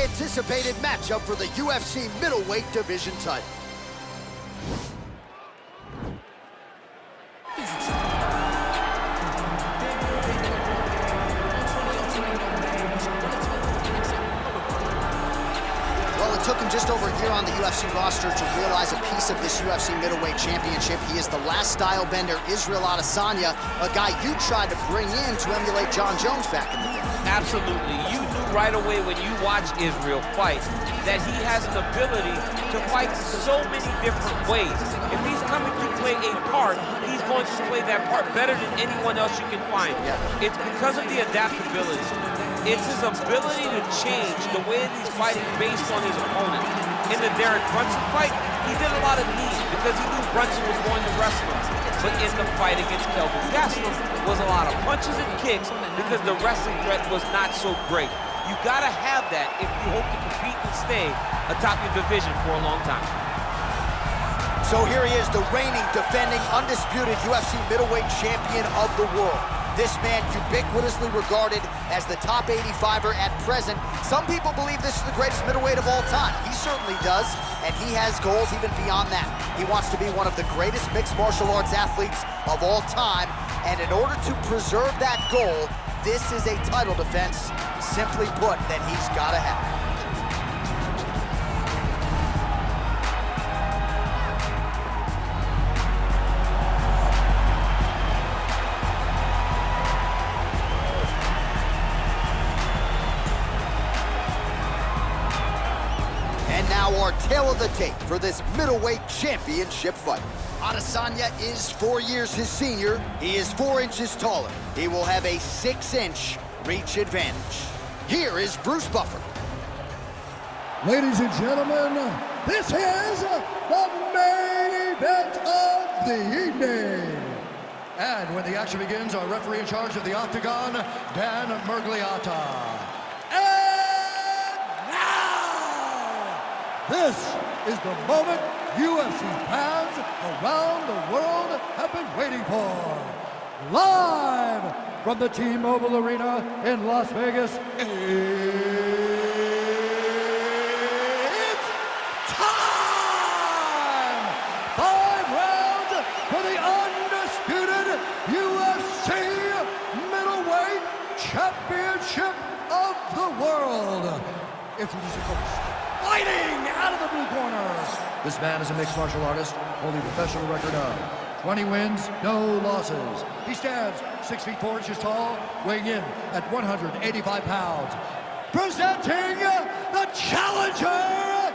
anticipated matchup for the UFC middleweight division title. Took him just over a year on the UFC roster to realize a piece of this UFC middleweight championship. He is the last style bender, Israel Adesanya, a guy you tried to bring in to emulate John Jones back in the day. Absolutely. You knew right away when you watch Israel fight that he has an ability to fight so many different ways. If he's coming to play a part, he's going to play that part better than anyone else you can find. Yeah. It's because of the adaptability. It's his ability to change the way that he's fighting based on his opponent. In the Derek Brunson fight, he did a lot of knees because he knew Brunson was going to wrestle him. But in the fight against Kelvin Gastelum was a lot of punches and kicks because the wrestling threat was not so great. You gotta have that if you hope to compete and stay atop your division for a long time. So here he is, the reigning, defending, undisputed UFC middleweight champion of the world. This man ubiquitously regarded as the top 85er at present. Some people believe this is the greatest middleweight of all time. He certainly does, and he has goals even beyond that. He wants to be one of the greatest mixed martial arts athletes of all time, and in order to preserve that goal, this is a title defense, simply put, that he's gotta have. Our tale of the tape for this middleweight championship fight. Adesanya is 4 years his senior. He is 4 inches taller. He will have a 6-inch reach advantage. Here is Bruce Buffer. Ladies and gentlemen, this is the main event of the evening. And when the action begins, our referee in charge of the Octagon, Dan Murgliata. This is the moment UFC fans around the world have been waiting for. Live from the T-Mobile Arena in Las Vegas, it's time! 5 rounds for the undisputed UFC middleweight championship of the world. Introducing first, fighting out of the blue corner. This man is a mixed martial artist, holding a professional record of 20 wins, no losses. He stands 6 feet 4 inches tall, weighing in at 185 pounds. Presenting the challenger,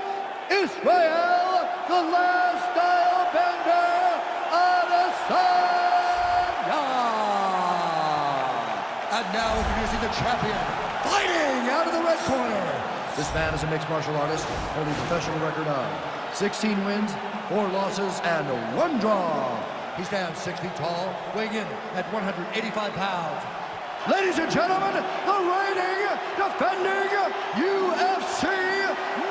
Israel, the last style bender, Adesanya. And now introducing the champion, fighting out of the red corner. This man is a mixed martial artist, holding a professional record of 16 wins, 4 losses, and 1 draw. He stands 6 feet tall, weighing in at 185 pounds. Ladies and gentlemen, the reigning, defending UFC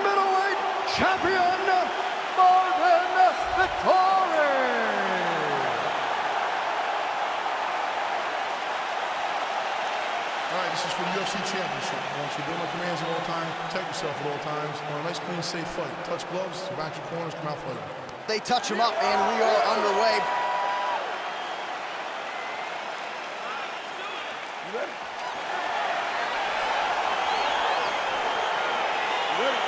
middleweight champion, Marvin Vettori. All right, this is for the UFC Championship. I want you to do my commands at all times, protect yourself at all times. I want a nice, clean, safe fight. Touch gloves, back your corners, come out fighting. They touch him up, and we are underway. You ready? You ready?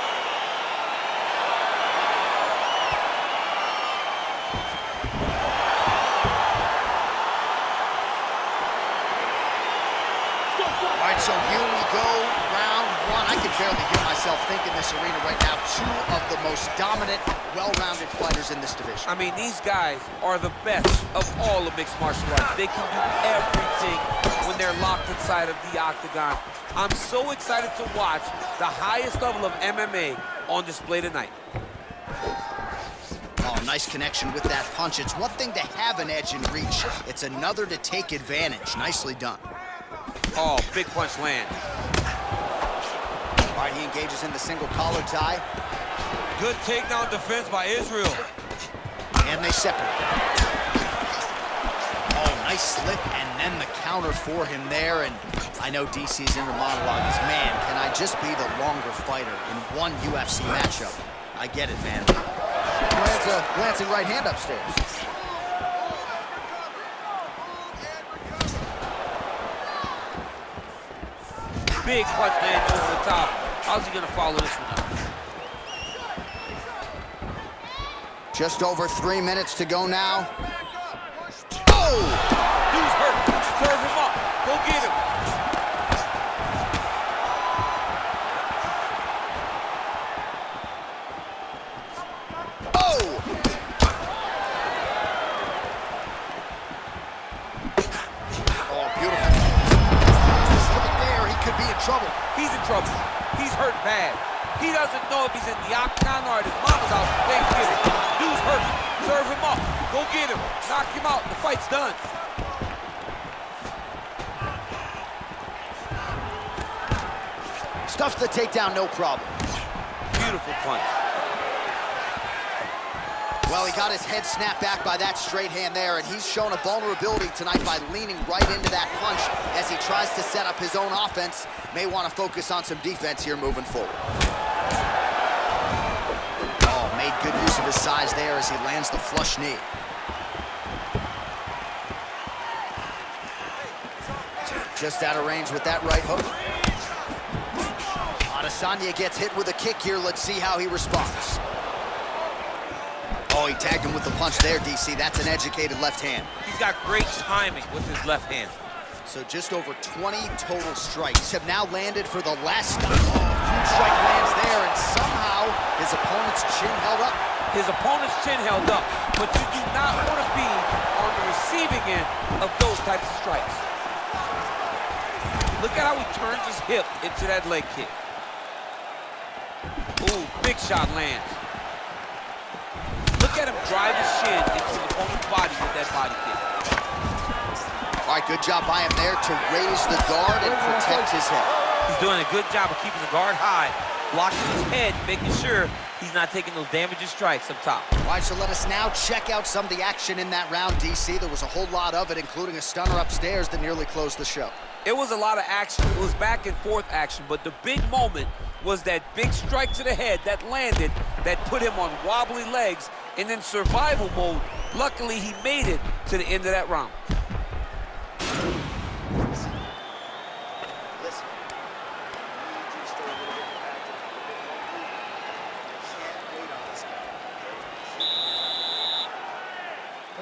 All right, so here we go, round 1. I can barely hear myself think in this arena right now. 2 of the most dominant, well-rounded fighters in this division. I mean, these guys are the best of all of mixed martial arts. They can do everything when they're locked inside of the octagon. I'm so excited to watch the highest level of MMA on display tonight. Oh, nice connection with that punch. It's one thing to have an edge and reach. It's another to take advantage. Nicely done. Oh, big punch land. All right, he engages in the single collar tie. Good takedown defense by Israel. And they separate. Oh, Nice slip and then the counter for him there. And I know DC's inner monologue is, man, can I just be the longer fighter in one UFC matchup? I get it, man. Lands a glancing right hand upstairs. Big punch lands over the top. How's he gonna follow this one up? Just over 3 minutes to go now. Oh! Dude's hurt. Serve him up. Go get him. Oh! Oh, beautiful. Just right there, he could be in trouble. He's in trouble. He's hurt bad. He doesn't know if he's in the octagon or at his mama's house for Thanksgiving. Dude's hurt. Serve him up. Go get him. Knock him out. The fight's done. Stuffs the takedown, no problem. Beautiful punch. Well, he got his head snapped back by that straight hand there, and he's shown a vulnerability tonight by leaning right into that punch as he tries to set up his own offense. May want to focus on some defense here moving forward. Oh, made good use of his size there as he lands the flush knee. Just out of range with that right hook. Adesanya gets hit with a kick here. Let's see how he responds. Oh, he tagged him with the punch there, DC. That's an educated left hand. He's got great timing with his left hand. So just over 20 total strikes have now landed for the last stop. Oh, huge strike lands there, and somehow his opponent's chin held up. His opponent's chin held up, but you do not want to be on the receiving end of those types of strikes. Look at how he turns his hip into that leg kick. Ooh, big shot lands. Look at him drive his shin into the opponent's body with that body kick. All right, good job by him there to raise the guard and protect his head. He's doing a good job of keeping the guard high, blocking his head, making sure he's not taking those damaging strikes up top. All right, so let us now check out some of the action in that round, DC. There was a whole lot of it, including a stunner upstairs that nearly closed the show. It was a lot of action. It was back and forth action, but the big moment was that big strike to the head that landed, that put him on wobbly legs, and in survival mode. Luckily, he made it to the end of that round.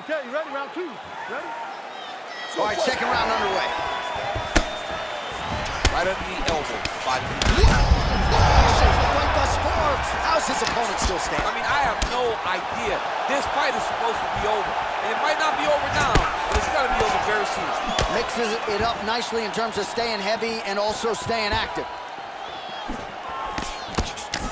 Okay, you ready? Round two. Ready? All right, second round underway. Right under the elbow. How's his opponent still standing? I mean, I have no idea. This fight is supposed to be over. And it might not be over now, but it's got to be over very soon. Mixes it up nicely in terms of staying heavy and also staying active.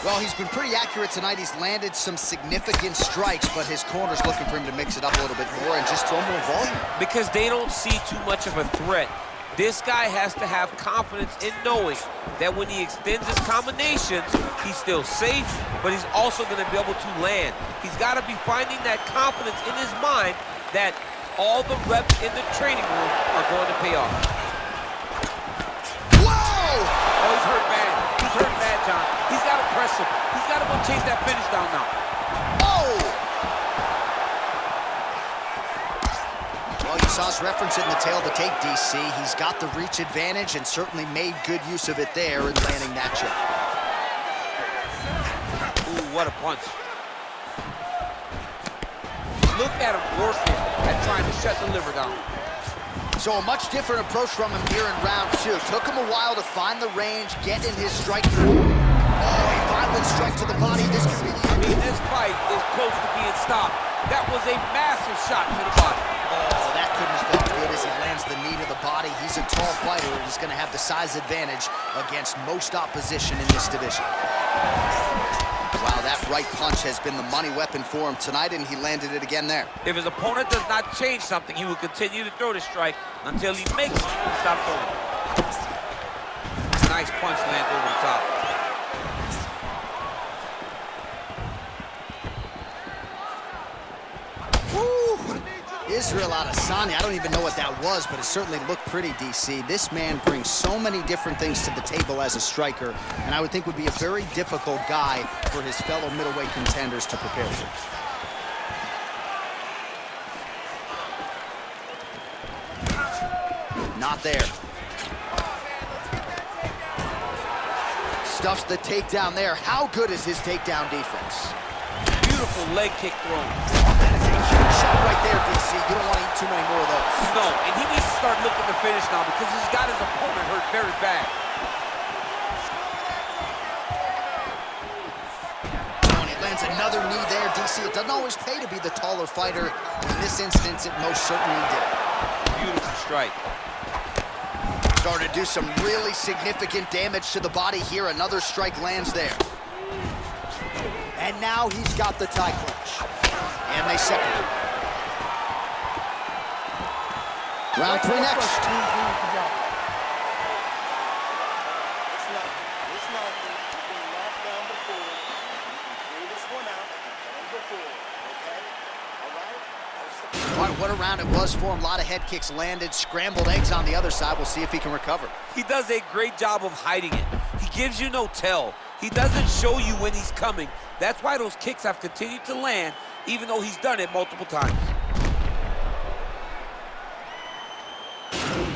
Well, he's been pretty accurate tonight. He's landed some significant strikes, but his corner's looking for him to mix it up a little bit more and just throw more volume. Because they don't see too much of a threat. This guy has to have confidence in knowing that when he extends his combinations, he's still safe, but he's also going to be able to land. He's got to be finding that confidence in his mind that all the reps in the training room are going to pay off. Whoa! Oh, he's hurt bad. He's hurt bad, John. He's got to press him. He's got to go chase that finish down now. Oh! Well, you saw us reference it in the tail of the tape, DC. He's got the reach advantage and certainly made good use of it there in landing that shot. Ooh, what a punch. Look at him working at trying to shut the liver down. So a much different approach from him here in round two. Took him a while to find the range, get in his strike. Oh, a violent strike to the body. This could be the I mean, this fight is close to being stopped. That was a massive shot to the body. Oh, that couldn't have felt good as he lands the knee to the body. He's a tall fighter and he's going to have the size advantage against most opposition in this division. Wow, that right punch has been the money weapon for him tonight, and he landed it again there. If his opponent does not change something, he will continue to throw the strike until he makes it stop throwing. Nice punch lands over the top. Israel Adesanya, I don't even know what that was, but it certainly looked pretty, DC. This man brings so many different things to the table as a striker, and I would think would be a very difficult guy for his fellow middleweight contenders to prepare for. Not there. Stuffs the takedown there. How good is his takedown defense? Beautiful leg kick thrown. That is a huge shot right there, DC. You don't want to eat too many more of those. No, and he needs to start looking to finish now because he's got his opponent hurt very bad. And he lands another knee there, DC. It doesn't always pay to be the taller fighter. In this instance, it most certainly did. Beautiful strike. Starting to do some really significant damage to the body here. Another strike lands there. And now he's got the tie clinch. And they separate. Round 3 next. It's not. You've been knocked down before. Figure this one out before, okay? All right? What a round it was for him. A lot of head kicks landed, scrambled eggs on the other side. We'll see if he can recover. He does a great job of hiding it. He gives you no tell. He doesn't show you when he's coming. That's why those kicks have continued to land, even though he's done it multiple times.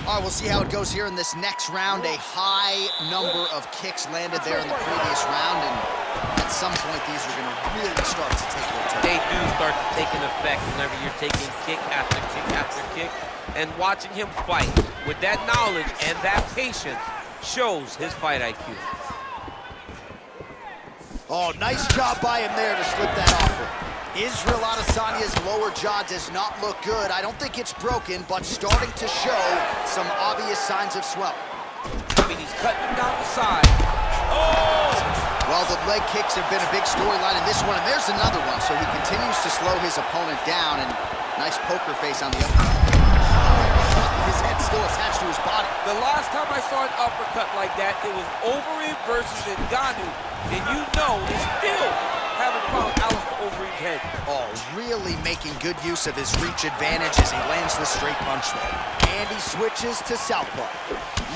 All right, we'll see how it goes here in this next round. A high number of kicks landed there in the previous round, and at some point, these are going to really start to take their toll. They do start to take an effect whenever you're taking kick after kick after kick, and watching him fight with that knowledge and that patience shows his fight IQ. Oh, nice job by him there to slip that off him. Israel Adesanya's lower jaw does not look good. I don't think it's broken, but starting to show some obvious signs of swelling. I mean, he's cutting him down the side. Oh! Well, the leg kicks have been a big storyline in this one, and there's another one. So he continues to slow his opponent down, and nice poker face on the other side. His head's still attached to his body. The last time I saw an uppercut like that, it was Overeem versus Ngannou, and you know they still haven't found Alistair Overeem's head. Oh, really making good use of his reach advantage as he lands the straight punch there. And he switches to southpaw.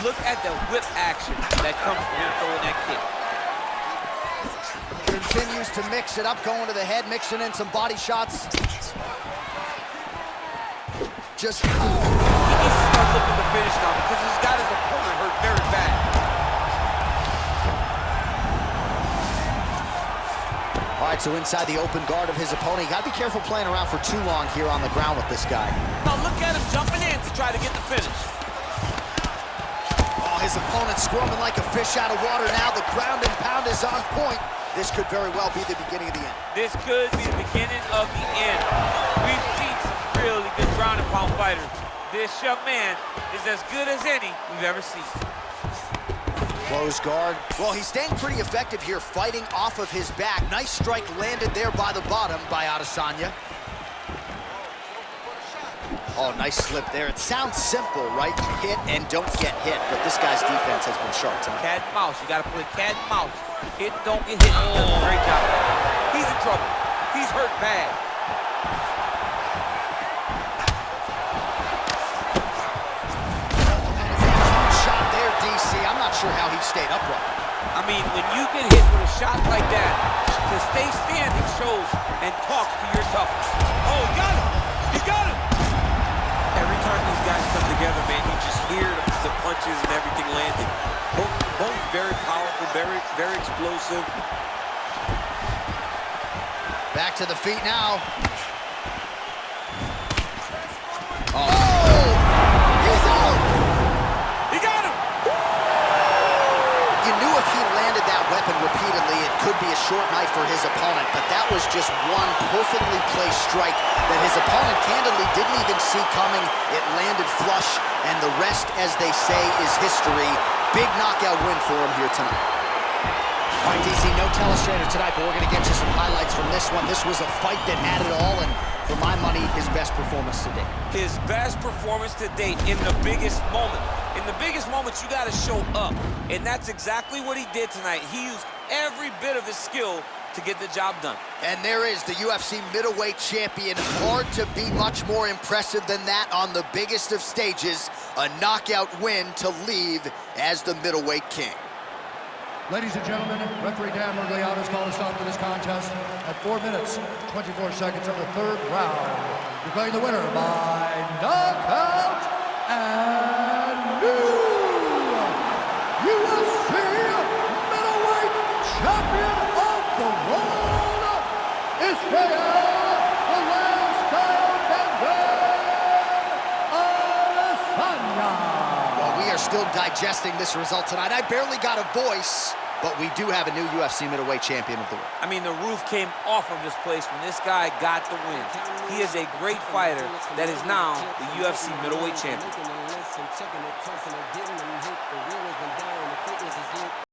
Look at the whip action that comes from him throwing that kick. Continues to mix it up, going to the head, mixing in some body shots. Just... He needs to start looking to finish now because he's got his opponent hurt very bad. All right, so inside the open guard of his opponent. You got to be careful playing around for too long here on the ground with this guy. Now look at him jumping in to try to get the finish. Oh, his opponent squirming like a fish out of water now. The ground and pound is on point. This could very well be the beginning of the end. This could be the beginning of the end. We've seen some really good ground and pound fighters. This young man is as good as any we've ever seen. Close guard. Well, he's staying pretty effective here, fighting off of his back. Nice strike landed there by the bottom by Adesanya. Oh, nice slip there. It sounds simple, right? You hit and don't get hit, but this guy's defense has been sharp tonight. Cat and mouse. You got to play cat and mouse. Hit, don't get hit. He does a great job. He's in trouble. He's hurt bad. Shot there, DC. I'm not sure how he stayed upright. I mean, when you get hit with a shot like that, to stay standing shows and talks to your toughness. Oh, he got him. He got him. Every time these guys come together, man, you just hear the punches and everything landing. Both very powerful, very explosive. Back to the feet now. Oh! He's out! He got him! You knew if he landed that weapon repeatedly, it could be a short night for his opponent, but that was just one perfectly placed strike that his opponent candidly didn't even see coming. It landed flush, and the rest, as they say, is history. Big knockout win for him here tonight. All right, DC, no telestrator tonight, but we're going to get you some highlights from this one. This was a fight that had it all, and for my money, his best performance to date. His best performance to date in the biggest moment. In the biggest moments, you got to show up, and that's exactly what he did tonight. He used every bit of his skill to get the job done. And there is the UFC middleweight champion. Hard to be much more impressive than that on the biggest of stages. A knockout win to leave as the middleweight king. Ladies and gentlemen, referee Dan Mergliano has called a stop to this contest at 4 minutes, 24 seconds of the third round. Declaring the winner by knockout and new UFC middleweight champion of the world, Israel, the last style bender, Adesanya. Well, we are still digesting this result tonight. I barely got a voice, but we do have a new UFC middleweight champion of the world. I mean, the roof came off of this place when this guy got the win. He is a great fighter that is now the UFC middleweight champion.